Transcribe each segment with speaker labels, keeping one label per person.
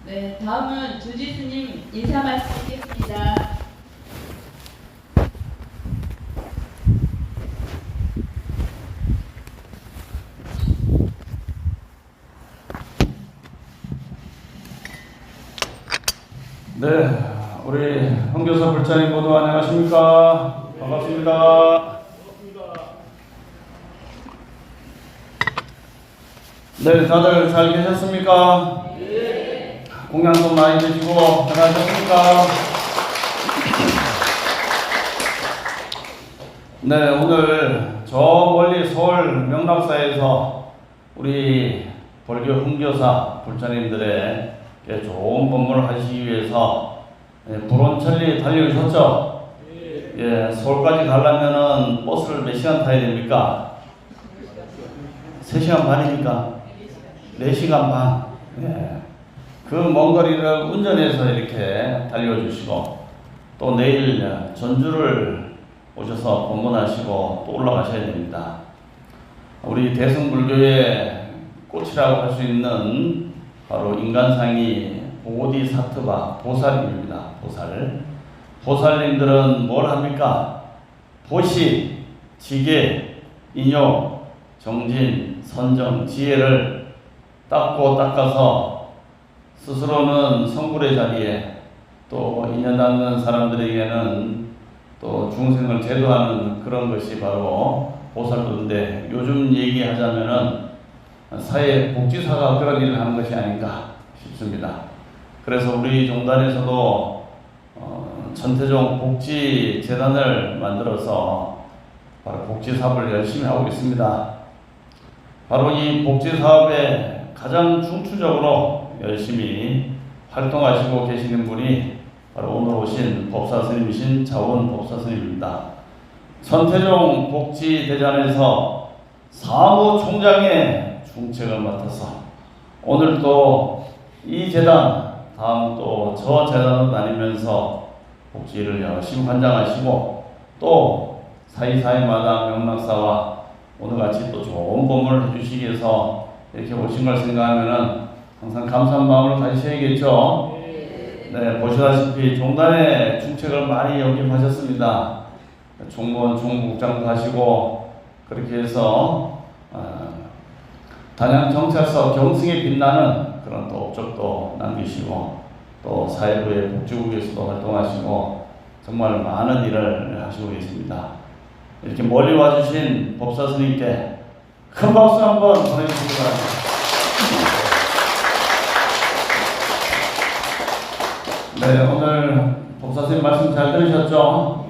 Speaker 1: 네, 다음은 조지스님 인사 말씀 드리겠습니다.
Speaker 2: 네, 우리 홍교사 불자님 모두 안녕하십니까? 반갑습니다. 네, 다들 잘 계셨습니까? 네. 공양도 많이 드시고 편하셨습니까? 네, 오늘 저 멀리 서울 명락사에서 우리 벌교 홍교사 불자님들의 좋은 법문을 하시기 위해서 불원천리 달려오셨죠? 예, 서울까지 가려면은 버스를 몇 시간 타야 됩니까? 3시간 반입니까? 4시간 반. 예. 그 먼 거리를 운전해서 이렇게 달려주시고 또 내일 전주를 오셔서 법문하시고 또 올라가셔야 됩니다. 우리 대승불교의 꽃이라고 할 수 있는 바로 인간상이 보디사트바 보살입니다. 보살. 보살님들은 뭘 합니까? 보시, 지계, 인요, 정진, 선정, 지혜를 닦고 닦아서 스스로는 성불의 자리에 또 인연 닿는 사람들에게는 또 중생을 제도하는 그런 것이 바로 보살도인데 요즘 얘기하자면은 사회복지사가 그런 일을 하는 것이 아닌가 싶습니다. 그래서 우리 종단에서도 천태종 복지재단을 만들어서 바로 복지사업을 열심히 하고 있습니다. 바로 이 복지사업에 가장 중추적으로 열심히 활동하시고 계시는 분이 바로 오늘 오신 법사스님이신 자원 법사스님입니다. 천태종 복지대전에서 사무총장의 중책을 맡아서 오늘 또 이 재단 다음 또 저 재단으로 다니면서 복지를 열심히 관장하시고 또 사이사이마다 명락사와 오늘같이 또 좋은 법문을 해주시기 위해서 이렇게 오신 걸 생각하면은 항상 감사한 마음을 가지셔야겠죠. 네, 보시다시피 종단의 중책을 많이 역임하셨습니다. 총무원 총무국장도 하시고 그렇게 해서 단양경찰서 경승에 빛나는 그런 또 업적도 남기시고 또 사회부의 복지국에서도 활동하시고 정말 많은 일을 하시고 계십니다. 이렇게 멀리 와주신 법사스님께 큰 박수 한번 보내주시기 바랍니다. 네, 오늘 법사스님 말씀 잘 들으셨죠?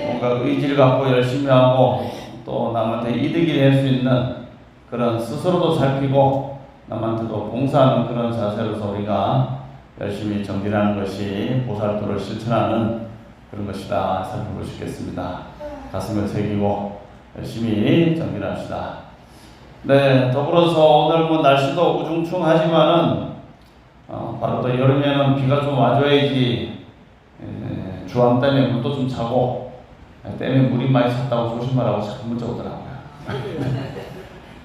Speaker 2: 뭔가 의지를 갖고 열심히 하고 또 남한테 이득이 될 수 있는 그런 스스로도 살피고 남한테도 봉사하는 그런 자세로서 우리가 열심히 정진하는 것이 보살도를 실천하는 그런 것이다 살펴볼 수 있겠습니다. 가슴에 새기고 열심히 정진합시다. 네, 더불어서 오늘 뭐 날씨도 우중충하지만은 바로 또 여름에는 비가 좀 와줘야지 주암 댐에 물도 좀 차고 댐에 물이 많이 찼다고 조심하라고 자꾸 문자 오더라고요.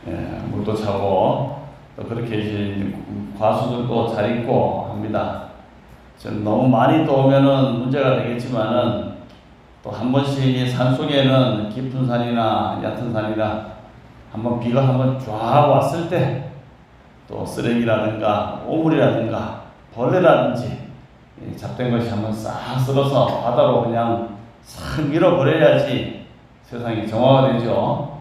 Speaker 2: 예, 물도 차고 또 그렇게 이제 과수들도 잘 있고 합니다. 지금 너무 많이 또 오면은 문제가 되겠지만은 또 한 번씩 산 속에는 깊은 산이나 얕은 산이나 한번 비가 한번 쫙 왔을 때 또 쓰레기라든가 오물이라든가 벌레라든지 잡된 것이 한번 싹 쓸어서 바다로 그냥 싹 밀어버려야지 세상이 정화가 되죠.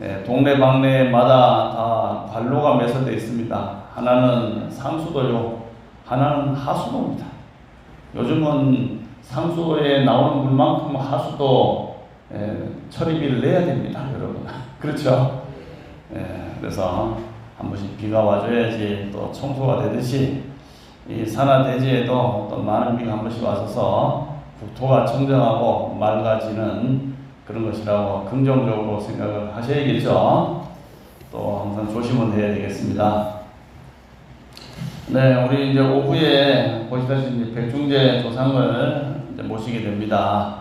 Speaker 2: 예, 동네방네마다 다 관로가 매설되어 있습니다. 하나는 상수도요, 하나는 하수도입니다. 요즘은 상수도에 나오는 물만큼 하수도 처리비를 내야 됩니다, 여러분. 그렇죠? 예, 그래서 한 번씩 비가 와줘야지 또 청소가 되듯이 이 산하대지에도 또 많은 비가 한 번씩 와서 국토가 청정하고 맑아지는 그런 것이라고 긍정적으로 생각을 하셔야겠죠. 또 항상 조심은 해야 되겠습니다. 네, 우리 이제 오후에 보시다시피 백중제 조상을 이제 모시게 됩니다.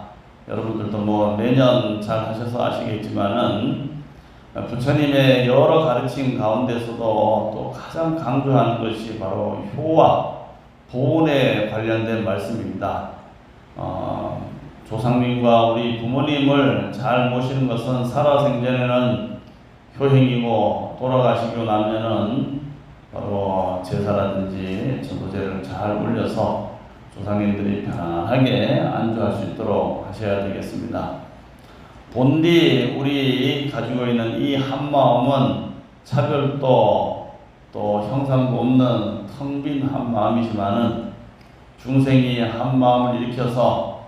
Speaker 2: 여러분들도 뭐 매년 잘 하셔서 아시겠지만은 부처님의 여러 가르침 가운데서도 또 가장 강조하는 것이 바로 효와 구원에 관련된 말씀입니다. 조상님과 우리 부모님을 잘 모시는 것은 살아생전에는 효행이고 돌아가시고 나면은 바로 제사라든지 전도제를 잘 올려서 조상님들이 편안하게 안주할 수 있도록 하셔야 되겠습니다. 본디 우리 가지고 있는 이 한마음은 차별도 또 형상도 없는 텅 빈 한마음이지만은 중생이 한마음을 일으켜서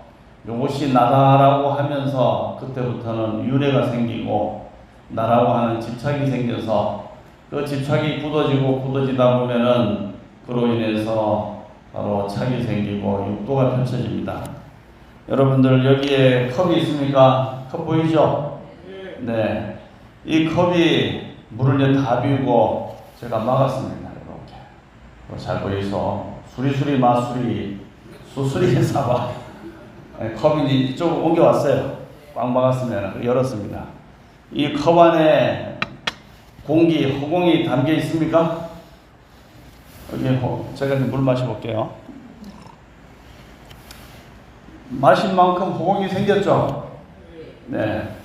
Speaker 2: 이것이 나다라고 하면서 그때부터는 윤회가 생기고 나라고 하는 집착이 생겨서 그 집착이 굳어지다 보면은 그로 인해서 바로 착이 생기고 육도가 펼쳐집니다. 여러분들 여기에 컵이 있습니까? 컵 보이죠? 네. 이 컵이 물을 이제 다 비우고 제가 막았습니다. 이렇게. 잘 보이소? 수리수리 마수리 수수리 사바. 네, 컵이 이쪽으로 옮겨왔어요. 꽉 막았으면 열었습니다. 이 컵 안에 공기, 허공이 담겨 있습니까? 여기 제가 물 마셔볼게요. 마신 만큼 허공이 생겼죠? 네.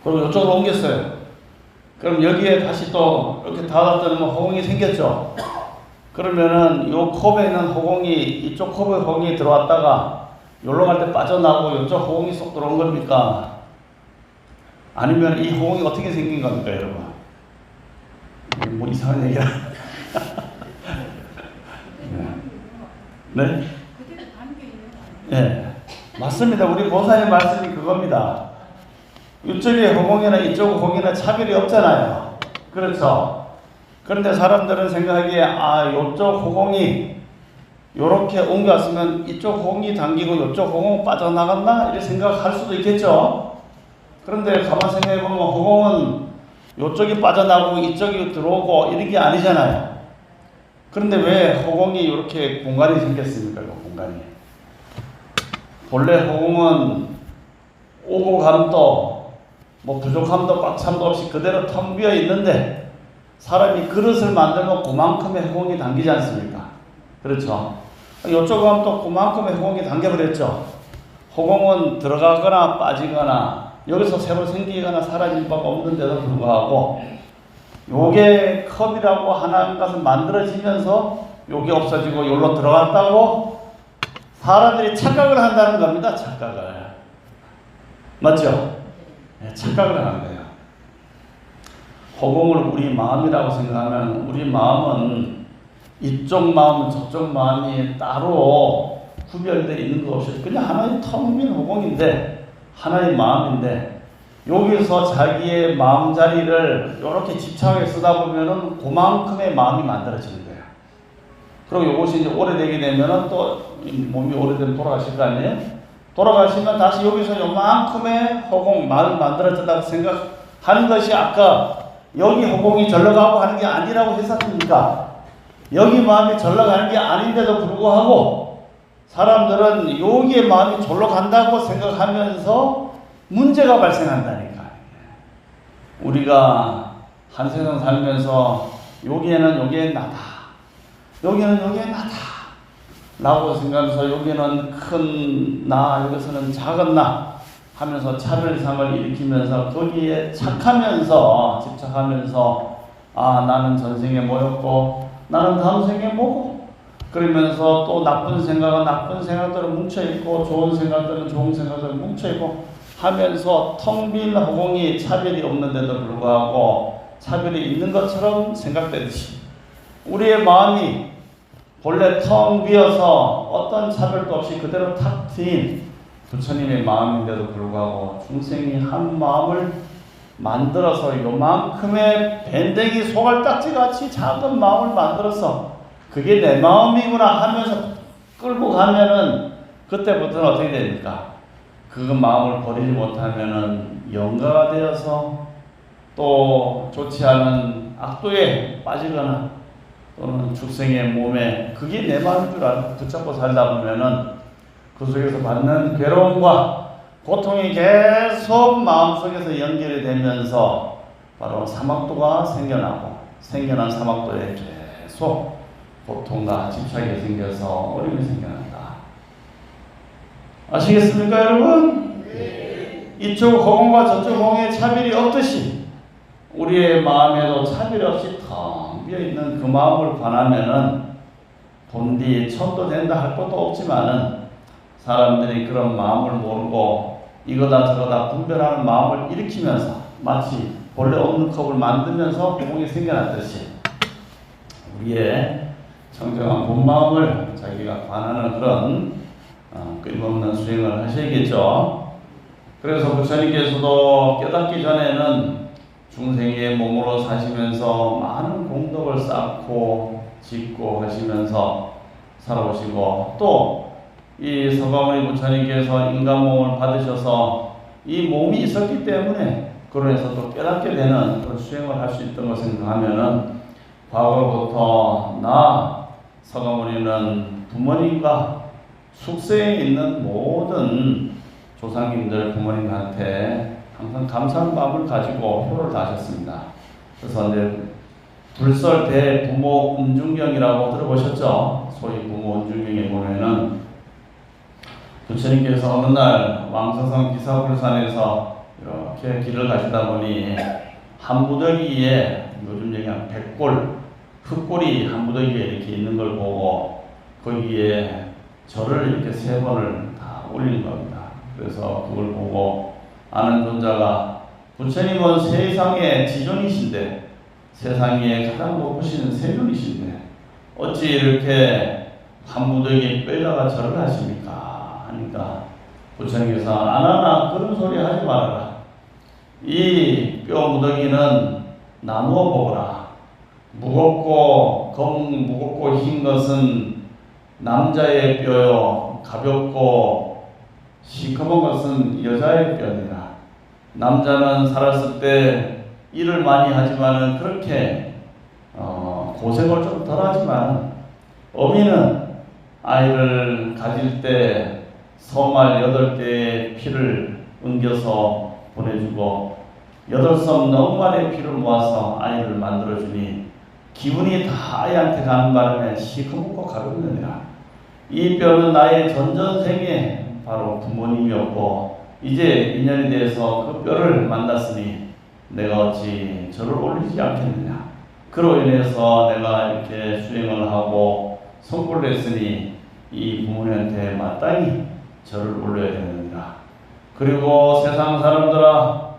Speaker 2: 그리고 이쪽으로 옮겼어요. 그럼 여기에 다시 또 이렇게 닫았더니 허공이 생겼죠? 그러면은 요 컵에 있는 허공이 이쪽 컵에 허공이 들어왔다가 여기로 갈 때 빠져나오고 이쪽 허공이 쏙 들어온 겁니까? 아니면 이 허공이 어떻게 생긴 겁니까, 여러분? 뭐 이상한 얘기야. 네? 네. 맞습니다. 우리 보살의 말씀이 그겁니다. 이쪽의 허공이나 이쪽 허공이나 차별이 없잖아요. 그렇죠? 그런데 사람들은 생각하기에 이쪽 허공이 요렇게 옮겨왔으면 이쪽 허공이 당기고 이쪽 허공 빠져나갔나? 이렇게 생각할 수도 있겠죠? 그런데 가만 생각해보면 허공은 이쪽이 빠져나가고 이쪽이 들어오고 이런 게 아니잖아요. 그런데 왜 허공이 이렇게 공간이 생겼습니까? 이 공간이. 본래 허공은 오고 감도 뭐 부족함도 꽉참도 없이 그대로 텅 비어 있는데 사람이 그릇을 만들면 그만큼의 허공이 당기지 않습니까? 그렇죠? 이쪽 하면 또 그만큼의 허공이 당겨버렸죠. 허공은 들어가거나 빠지거나 여기서 새로 생기거나 사라질 바가 없는데도 불구하고 요게 컵이라고 하나님 것은 만들어지면서 요게 없어지고 요로 들어갔다고 사람들이 착각을 한다는 겁니다. 착각을. 맞죠? 네, 착각을 하는 거예요. 허공을 우리 마음이라고 생각하면 우리 마음은 이쪽 마음 저쪽 마음이 따로 구별되어 있는 것 없이 그냥 하나의 텅 빈 허공인데 하나의 마음인데 여기서 자기의 마음자리를 이렇게 집착해 쓰다 보면은 그만큼의 마음이 만들어지는 거예요. 그리고 이것이 이제 오래되게 되면은 또 몸이 오래되면 돌아가실 거 아니에요? 돌아가시면 다시 여기서 요만큼의 허공, 마음이 만들어졌다고 생각하는 것이 아까 여기 허공이 절로 가고 하는 게 아니라고 했었습니까? 여기 마음이 절로 가는 게 아닌데도 불구하고 사람들은 여기에 마음이 절로 간다고 생각하면서 문제가 발생한다니까. 우리가 한 세상 살면서 여기에는 나다. 여기는 나다. 라고 생각하면서 여기는 큰 나, 여기서는 작은 나 하면서 차별상을 일으키면서 거기에 착하면서 집착하면서 나는 전생에 뭐였고 나는 다음 생에 뭐고 그러면서 또 나쁜 생각은 나쁜 생각들은 뭉쳐있고 좋은 생각들은 좋은 생각들은 뭉쳐있고 하면서 텅 빈 허공이 차별이 없는데도 불구하고 차별이 있는 것처럼 생각되듯이 우리의 마음이 본래 텅 비어서 어떤 차별도 없이 그대로 탁 트인 부처님의 마음인데도 불구하고 중생이 한 마음을 만들어서 요만큼의 밴댕이 소갈딱지 같이 작은 마음을 만들어서 그게 내 마음이구나 하면서 끌고 가면은 그때부터는 어떻게 됩니까? 그 마음을 버리지 못하면은 영가가 되어서 또 좋지 않은 악도에 빠지거나 또는 축생의 몸에 그게 내 마음인 줄 알고 붙잡고 살다 보면은 그 속에서 받는 괴로움과 고통이 계속 마음속에서 연결이 되면서 바로 사막도가 생겨나고 생겨난 사막도에 계속 고통과 집착이 생겨서 어려움이 생겨난다. 아시겠습니까, 여러분? 이쪽 허공과 저쪽 허공에 차별이 없듯이 우리의 마음에도 차별 없이 텅 비어있는 그 마음을 관하면은 본디 천도 된다 할 것도 없지만은 사람들이 그런 마음을 모르고 이거다 저거다 분별하는 마음을 일으키면서 마치 본래 없는 컵을 만들면서 구멍이 생겨났듯이 우리의 청정한 본 마음을 자기가 관하는 그런 끊임없는 수행을 하셔야겠죠. 그래서 부처님께서도 깨닫기 전에는 중생의 몸으로 사시면서 많은 공덕을 쌓고 짓고 하시면서 살아오시고 또 이 서가모니 부처님께서 인간 몸을 받으셔서 이 몸이 있었기 때문에 그로 해서 또 깨닫게 되는 그런 수행을 할 수 있던 것을 생각하면은 과거부터 나 서가모니는 부모님과 숙세에 있는 모든 조상님들 부모님한테 항상 감사한 마음을 가지고 효를 다하셨습니다. 그래서 이제 불설 대부모 음중경이라고 들어보셨죠? 소위 부모 음중경에 보면은 부처님께서 어느 날 왕서성 기사불산에서 이렇게 길을 가시다 보니 한 무더기에 요즘 얘기하는 백골, 흙골이 한 무더기에 이렇게 있는 걸 보고 거기에 절을 이렇게 3번을 다 올리는 겁니다. 그래서 그걸 보고 아는 존자가 부처님은 세상의 지존이신데 세상에 가장 높으신 세존이신데 어찌 이렇게 한 무더기에 빼다가 절을 하십니까? 하니까 부처님께서 아나나 그런 소리 하지 말아라. 이 뼈 무더기는 나누어 보거라. 무겁고 흰 것은 남자의 뼈요, 가볍고 시커먼 것은 여자의 뼈니라. 남자는 살았을 때 일을 많이 하지만은 그렇게 고생을 좀 덜하지만 어미는 아이를 가질 때 소말 8개의 피를 엉겨서 보내주고 8섬 넘만의 피를 모아서 아이를 만들어주니 기운이 다 아이한테 가는 바람에 시커멓고 가볍느니라. 이 뼈는 나의 전전생에 바로 부모님이었고 이제 인연이 돼서 그 뼈를 만났으니 내가 어찌 절을 올리지 않겠느냐. 그로 인해서 내가 이렇게 수행을 하고 성불을 했으니 이 부모님한테 마땅히 절을 올려야 되느니라. 그리고 세상 사람들아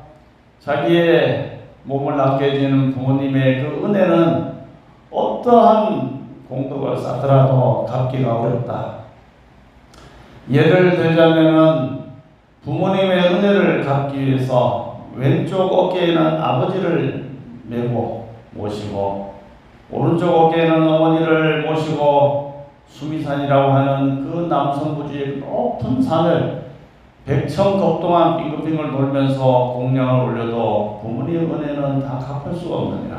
Speaker 2: 자기의 몸을 낳게 해주는 부모님의 그 은혜는 어떠한 공덕을 쌓더라도 갚기가 어렵다. 예를 들자면은 부모님의 은혜를 갚기 위해서 왼쪽 어깨에는 아버지를 메고 모시고 오른쪽 어깨에는 어머니를 모시고 수미산이라고 하는 그 남성부지의 높은 산을 백천겁 동안 빙글빙글 돌면서 공양을 올려도 부모님의 은혜는 다 갚을 수가 없느니라.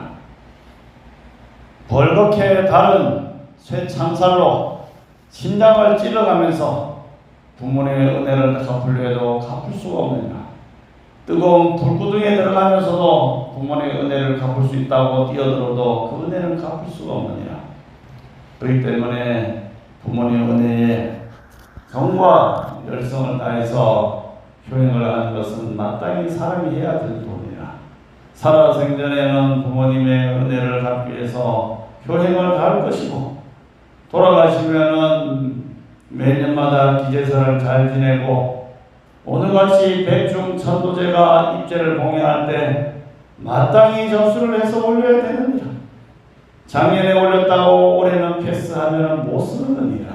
Speaker 2: 벌겋게 다른 쇠창살로 심장을 찔러가면서 부모님의 은혜를 갚으려 해도 갚을 수가 없느니라. 뜨거운 불구덩이에 들어가면서도 부모님의 은혜를 갚을 수 있다고 뛰어들어도 그 은혜를 갚을 수가 없느니라. 그렇기 때문에 부모님의 은혜에 정과 열성을 다해서 효행을 하는 것은 마땅히 사람이 해야 될 도리라. 살아생전에는 부모님의 은혜를 갚기 위해서 효행을 다할 것이고 돌아가시면은 매년마다 기제설을 잘 지내고 오늘같이 백중천도제가 입제를 공연할 때 마땅히 접수를 해서 올려야 되느니라. 작년에 올렸다고 올해는 패스하면 못 쓰느니라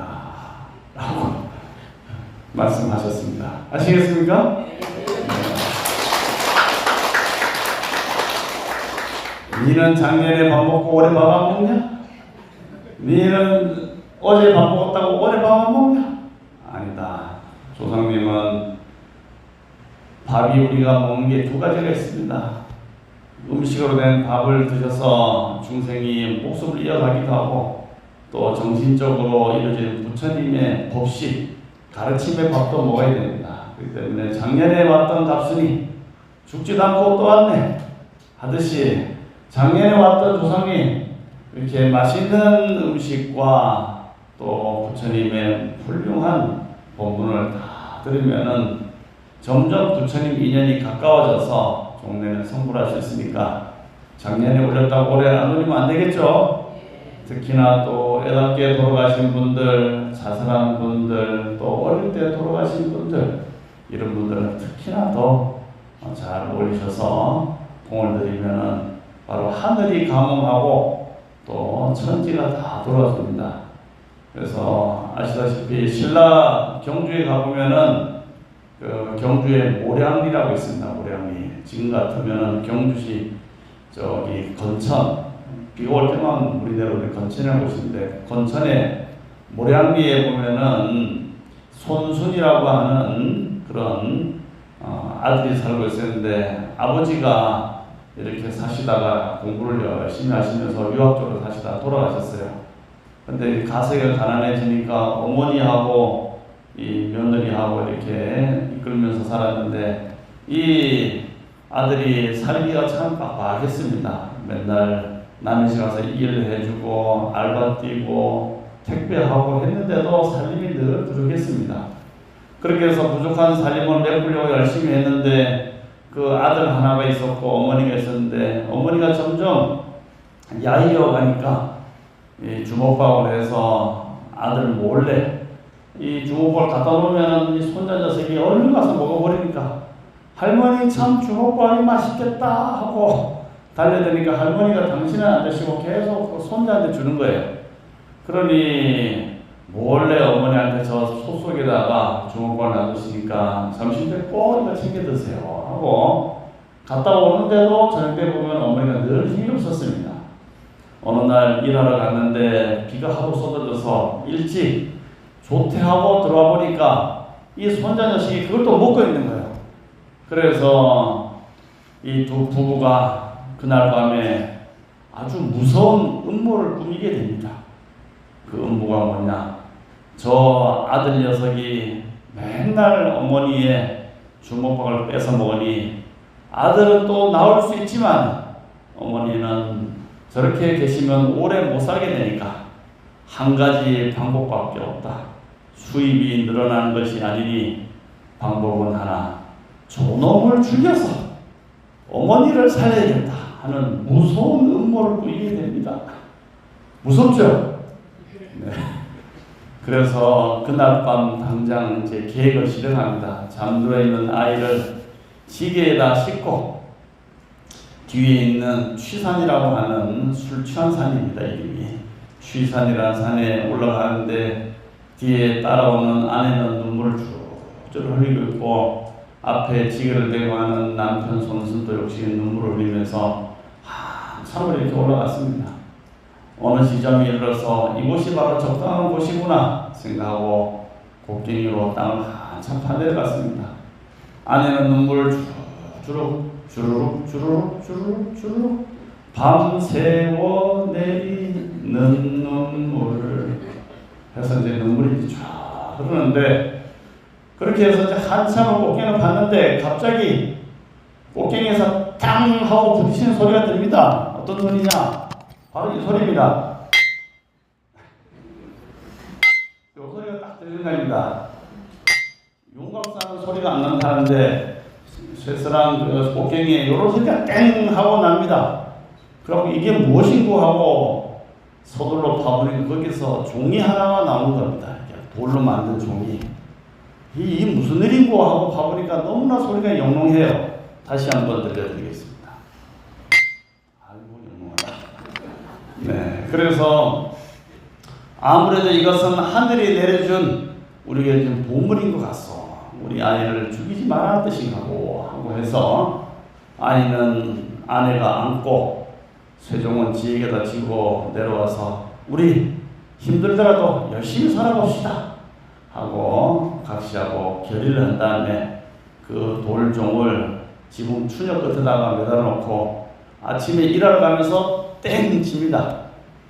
Speaker 2: 라고 말씀하셨습니다. 아시겠습니까? 니는 작년에 밥 먹고 올해 밥 안 먹냐? 니는 어제 밥 먹었다고 올해 밥 안 먹냐? 아니다. 조상님은 밥이 우리가 먹는 게 2가지가 있습니다. 음식으로 된 밥을 드셔서 중생이 목숨을 이어가기도 하고 또 정신적으로 이루어지는 부처님의 법식, 가르침의 밥도 먹어야 됩니다. 그렇기 때문에 작년에 왔던 갑순이 죽지도 않고 또 왔네 하듯이 작년에 왔던 조상님 이렇게 맛있는 음식과 또 부처님의 훌륭한 본문을 다 들으면은 점점 부처님 인연이 가까워져서 종례는 성불할 수 있으니까 작년에 올렸다고 올해 안 올리면 안 되겠죠? 특히나 또 애답게 돌아가신 분들, 자살한 분들, 또 어릴 때 돌아가신 분들, 이런 분들은 특히나 더 잘 올리셔서 공을 들이면은 바로 하늘이 감응하고 또 천지가 다 돌아줍니다. 그래서 아시다시피 신라 경주에 가보면은 그 경주에 모량리라고 있습니다. 모량리. 지금 같으면은 경주시 저기 건천, 비가 올 때만 물이 내려오는 건천이라는 곳인데, 건천에 모량리에 보면은 손순이라고 하는 그런 아들이 살고 있었는데, 아버지가 이렇게 사시다가 공부를 열심히 하시면서 유학적으로 사시다가 돌아가셨어요. 근데 가세가 가난해지니까 어머니하고 이 며느리하고 이렇게 이끌면서 살았는데, 이 아들이 살기가 참 빡빡했습니다. 맨날 남의 집 가서 일을 해주고 알바 뛰고 택배하고 했는데도 살림이 늘 부족했습니다. 그렇게 해서 부족한 살림을 메꾸려고 열심히 했는데, 그 아들 하나가 있었고 어머니가 있었는데, 어머니가 점점 야이어 가니까 이 주먹밥을 해서 아들 몰래 이 주먹밥을 갖다 놓으면 이 손자 녀석이 얼른 가서 먹어버리니까, 할머니 참 주먹밥이 맛있겠다 하고 달려드니까 할머니가 당신은 안 드시고 계속 손자한테 주는 거예요. 그러니 몰래 어머니한테 저 소 속에다가 주먹밥을 놔두시니까 점심때 꼭 이거 챙겨 드세요 하고 갔다 오는데도 저녁 때 보면 어머니가 늘 힘이 없었습니다. 어느 날 일하러 갔는데 비가 하도 쏟아져서 일찍 조퇴하고 들어와 보니까 이 손자 녀석이 그걸 또 먹고 있는 거예요. 그래서 이 두 부부가 그날 밤에 아주 무서운 음모를 꾸미게 됩니다. 그 음모가 뭐냐? 저 아들 녀석이 맨날 어머니의 주먹밥을 뺏어 먹으니 아들은 또 나올 수 있지만 어머니는 저렇게 계시면 오래 못 살게 되니까 한 가지 방법밖에 없다. 수입이 늘어나는 것이 아니니 방법은 하나. 저놈을 죽여서 어머니를 살려야겠다 하는 무서운 음모를 꾸리게 됩니다. 무섭죠? 네. 그래서 그날 밤 당장 이제 계획을 실행합니다. 잠들어 있는 아이를 지게에다 싣고 뒤에 있는 취산이라고 하는 술 취한 산입니다. 이름이 취산이라는 산에 올라가는데, 뒤에 따라오는 아내는 눈물을 줄줄 흘리고 있고, 앞에 지게를 대고 하는 남편 손순도 역시 눈물을 흘리면서 한참을 이렇게 올라갔습니다. 어느 지점에 이르러서 이곳이 바로 적당한 곳이구나 생각하고 곡괭이로 땅을 한참 파내려갔습니다. 아내는 눈물을 주르륵 주르륵 밤새워 내리는 눈물 해서 이제 눈물이 쫙 흐르는데, 그렇게 해서 이제 한참을 곡괭이를 봤는데 갑자기 곡괭이에서 탕 하고 부딪히는 소리가 들립니다. 어떤 소리냐? 바로 이 소리입니다. 이 소리가 딱 들리는 겁니다. 용각사는 소리가 안 난다는데 쇠스랑 그 곡괭이에 이런 소리가 땡 하고 납니다. 그리고 이게 무엇인고 하고 서둘러 파보니 거기서 종이 하나가 나오는 겁니다. 돌로 만든 종이. 이 무슨 일인고 하고 봐보니까 너무나 소리가 영롱해요. 다시 한번 들려드리겠습니다. 아이고 영롱하다. 네, 그래서 아무래도 이것은 하늘이 내려준 우리에게 좀 보물인 것 같소. 우리 아이를 죽이지 말라는 뜻인가 하고 해서 아이는 아내가 안고 세종은 지에게다 지고 내려와서 우리 힘들더라도 열심히 살아봅시다 하고 각시하고 결의를 한 다음에 그 돌종을 지붕 추녀 끝에다가 매달아 놓고 아침에 일하러 가면서 땡 칩니다.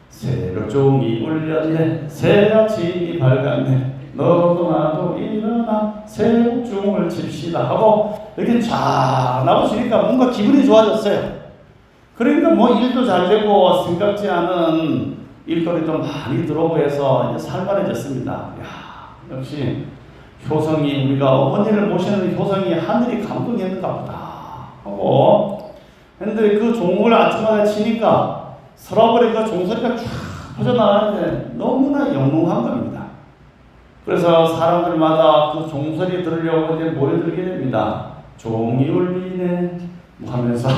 Speaker 2: 새벽종이 울렸네, 새 아침이 밝았네, 너도 나도 일어나 새벽종을 칩시다 하고 이렇게 쫙 나오시니까 뭔가 기분이 좋아졌어요. 그러니까 뭐 일도 잘 되고 생각지 않은 일거리도 많이 들어오고 해서 이제 살만해졌습니다. 야, 역시 효성이, 우리가 어머니를 모시는 효성이 하늘이 감동했는가 보다 하고 근데 그 종을 아침마다 치니까 서라버리 그 종소리가 쫙 퍼져나가는데 너무나 영롱한 겁니다. 그래서 사람들마다 그 종소리 들으려고 이제 모여들게 됩니다. 종이 울리네 뭐 하면서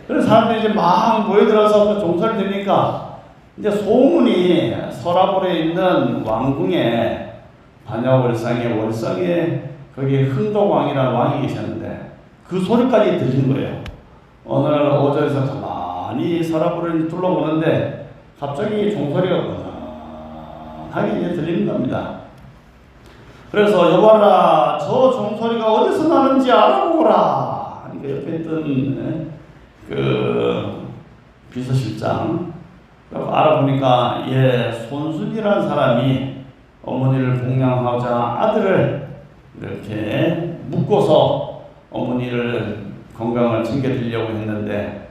Speaker 2: 그래서 사람들이 이제 막 모여들어서 그 종소리 들으니까 이제 소문이 서라벌에 있는 왕궁에 반야월상에 월성에 거기에 흥덕왕이라는 왕이 계셨는데 그 소리까지 들린 거예요. 어느 날 오전에서 가만히 서라벌을 둘러보는데 갑자기 종소리가 하게 이제 들리는 겁니다. 그래서 여봐라 저 종소리가 어디서 나는지 알아보거라 하니까 옆에 있던 그 비서실장 알아보니까 손순이라는 사람이 어머니를 봉양하고자 아들을 이렇게 묶어서 어머니를 건강을 챙겨드리려고 했는데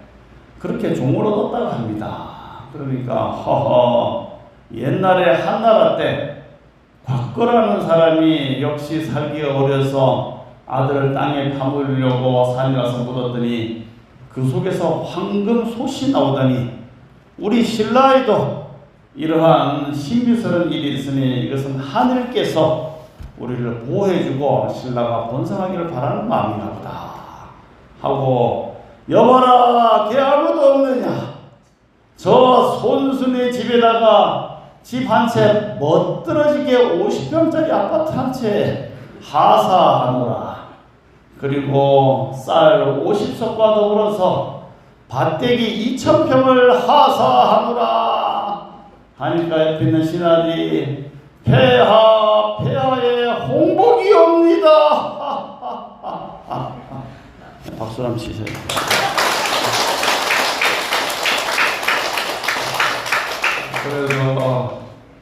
Speaker 2: 그렇게 종을 얻었다고 합니다. 그러니까 허허 옛날에 한나라 때 곽거라는 사람이 역시 살기가 어려서 아들을 땅에 파묻으려고 산에 가서 묻었더니 그 속에서 황금솥이 나오더니 우리 신라에도 이러한 신비스러운 일이 있으니 이것은 하늘께서 우리를 보호해주고 신라가 번성하기를 바라는 마음인가 보다 하고 여봐라 걔 아무도 없느냐 저 손순의 집에다가 집 한 채 멋들어지게 50평짜리 아파트 한 채 하사하노라. 그리고 쌀 50석과 더불어서 밭대기 2000평을 하사하노라 하니까 옆에 있는 신하들이 폐하의 홍복이옵니다. 박수 한번 치세요. 그래서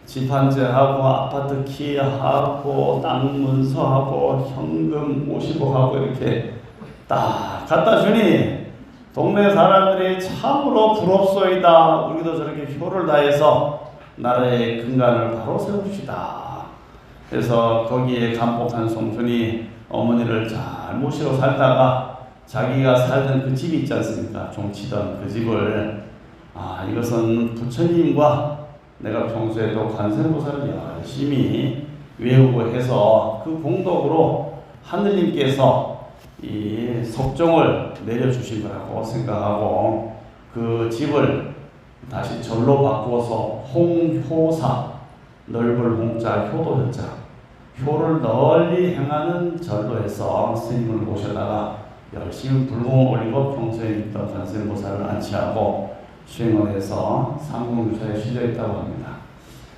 Speaker 2: 집 한 채 하고 아파트 키하고 땅 문서하고 현금 50억 하고 이렇게 딱 갖다 주니 동네 사람들이 참으로 부럽소이다. 우리도 저렇게 효를 다해서 나라의 근간을 바로 세웁시다. 그래서 거기에 감복한 송순이 어머니를 잘 모시고 살다가 자기가 살던 그 집이 있지 않습니까? 종치던 그 집을 이것은 부처님과 내가 평소에도 관세음보살을 열심히 외우고 해서 그 공덕으로 하느님께서 이 석종을 내려주신 거라고 생각하고 그 집을 다시 절로 바꾸어서 홍효사 넓을 홍자 효도효자 효를 널리 행하는 절로 해서 스님을 모셔다가 열심히 불공을 올리고 평소에 있던 관세음보살을 안치하고 수행을 해서 삼공유사에 실려있다고 합니다.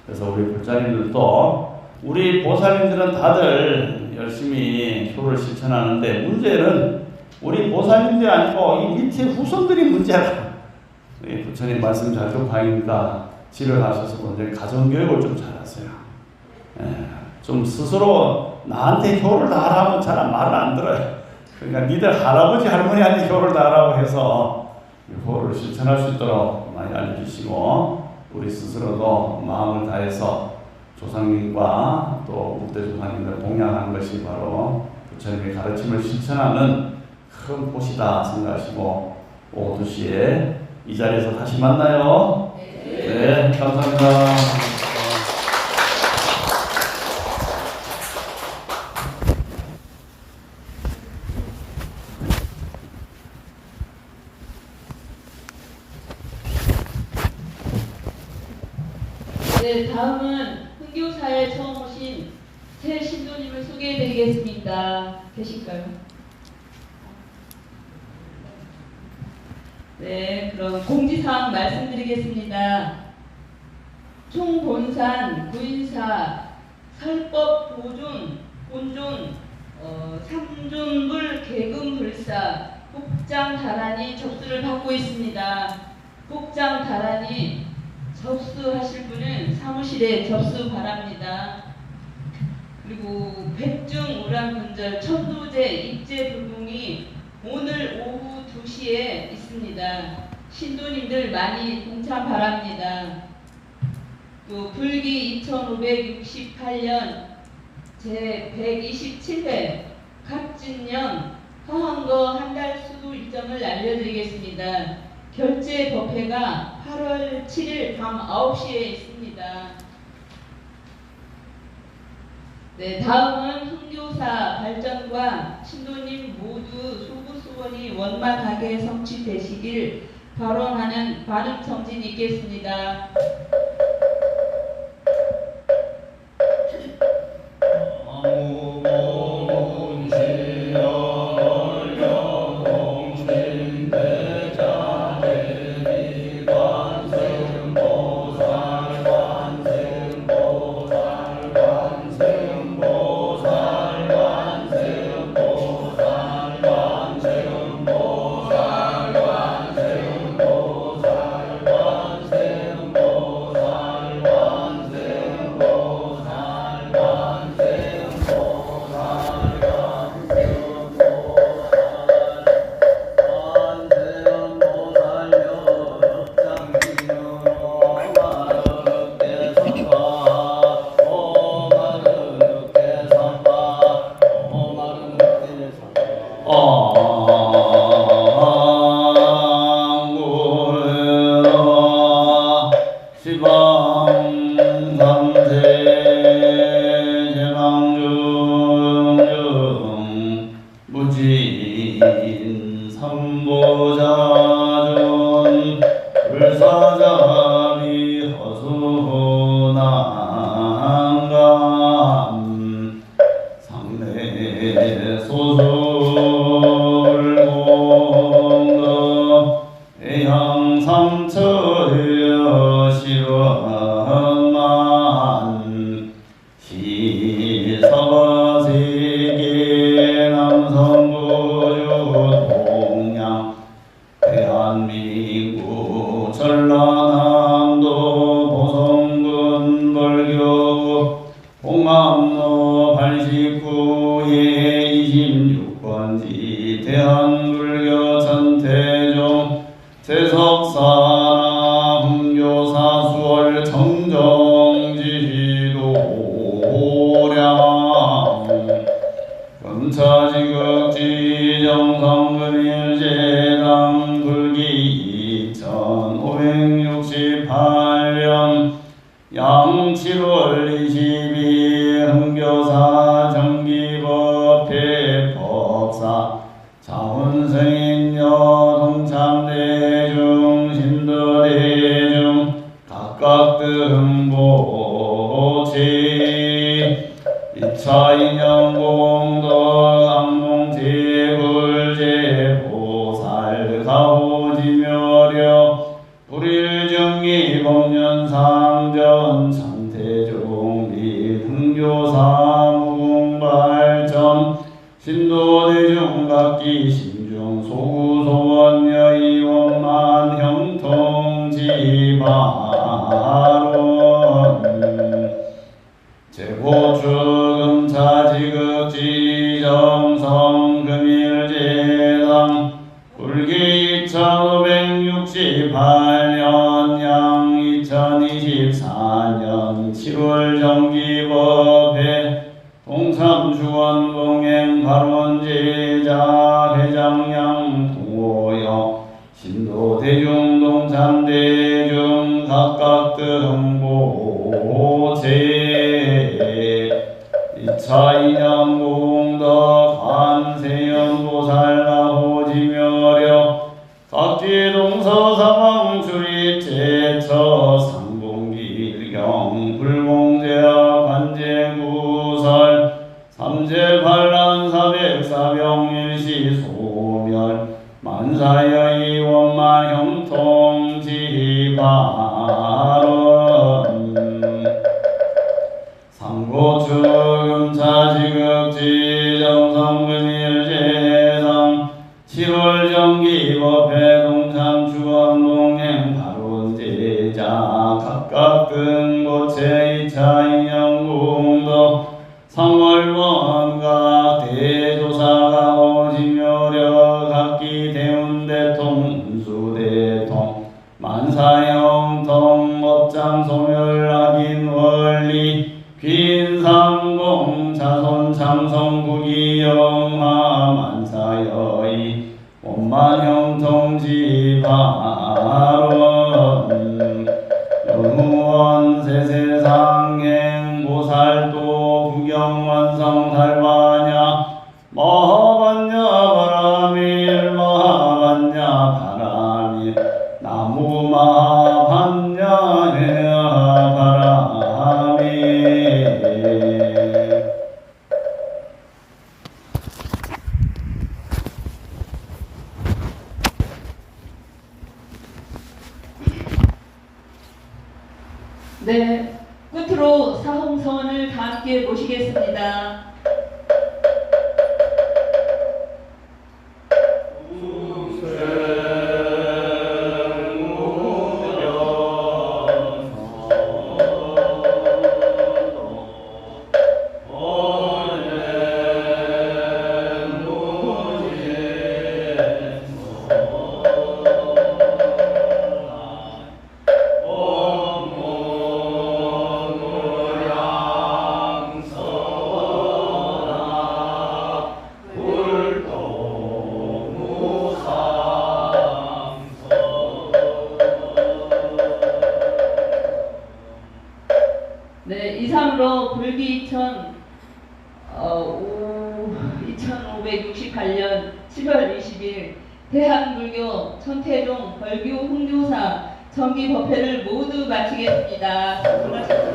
Speaker 2: 그래서 우리 불자님들도 우리 보살님들은 다들 열심히 효를 실천하는데 문제는 우리 보살님들이 아니고 이 밑에 후손들이 문제라. 우리 부처님 말씀 잘 듣고 하니까 집에 가셔서 먼저 가정교육을 좀 잘하세요. 좀 스스로 나한테 효를 다하라면 잘 말을 안 들어요. 그러니까 니들 할아버지 할머니한테 효를 다하라고 해서 효를 실천할 수 있도록 많이 알려주시고 우리 스스로도 마음을 다해서 조상님과 또 우대 조상님들 봉양하는 것이 바로 부처님의 가르침을 실천하는 큰 곳이다 생각하시고 오후 2시에 이 자리에서 다시 만나요. 네, 감사합니다.
Speaker 1: 네, 다음은 흥교사에 처음 오신 새 신도님을 소개해드리겠습니다. 계실까요? 네, 그럼 공지사항 말씀드리겠습니다. 총본산, 구인사, 설법, 보존, 본존, 삼존불, 계금불사, 복장다란이 접수를 받고 있습니다. 복장다란이 접수하실 분은 사무실에 접수 바랍니다. 그리고 백중 우란군절 천도제 입제 불공이 오늘 오후 2시에 있습니다. 신도님들 많이 동참 바랍니다. 또 불기 2568년 제127회 갑진년 허황거 한 달 수도 일정을 알려드리겠습니다. 결제 법회가 8월 7일 밤 9시에 있습니다. 네, 다음은 흥교사 발전과 신도님 모두 소구소원이 원만하게 성취되시길 발언하는 발음청진 있겠습니다.
Speaker 2: 무진 삼보자존 불사자비 허수난감 상내 소술공덕 해양 삼처여 실원만 시서세계 남성부주 동양 대한민국 전라남도 보성군 벌교 봉암로 89에 26번지 대한불교 전태종 제석사나 훈교사 수월 정정지도량 금차지극지 정성금일제당 불기 2568년 양 7월 22일 흥교사 정기법회 법사 자훈성인여 동참대중 신도대중 각각 등보치 2차 인연공덕 암몽제불제보살 가오지묘력 불일정기 법년상전 참태종 및 흥교사 무궁발전 신도대중 각기 신중 소구소원여의원만 형통지바론 제고추금차지극지 정성금일제당 불기 2568년 양 2024년 7월 정기법회 동참주원봉행 발원제자 회장양 동호영 신도대중 동참대중 각각 등보제 2차 인연공덕 관세음보살 가호지묘력 각기 동서사방 출입제처 상봉길경 불공제와 관제구설 삼재반란 사백사병일시 소멸 만사여의 원만 형통지바론 상고추금차지극지 정성금일제당 7월 정기법회 동참주원봉행 발원제자 각각 등보체 2차 인연공덕 상월원각 대조사가 오지묘력 각기 대운대통 운수대통 만사형통 업장 소멸 악인 원리 귀인상공 자손 장성국이 영화 만사여의 원만형통 지발원 연후원 세세상행 보살도 구경완성 달바냐 마하반냐 바라밀 마하반냐 바라밀 나무 마하반냐 바라밀.
Speaker 1: 네, 끝으로 사홍서원을 다 함께 모시겠습니다. 네, 이상으로 불기 2568년 7월 20일 대한불교 천태종 벌규 흥교사 정기법회를 모두 마치겠습니다. 수고하셨습니다.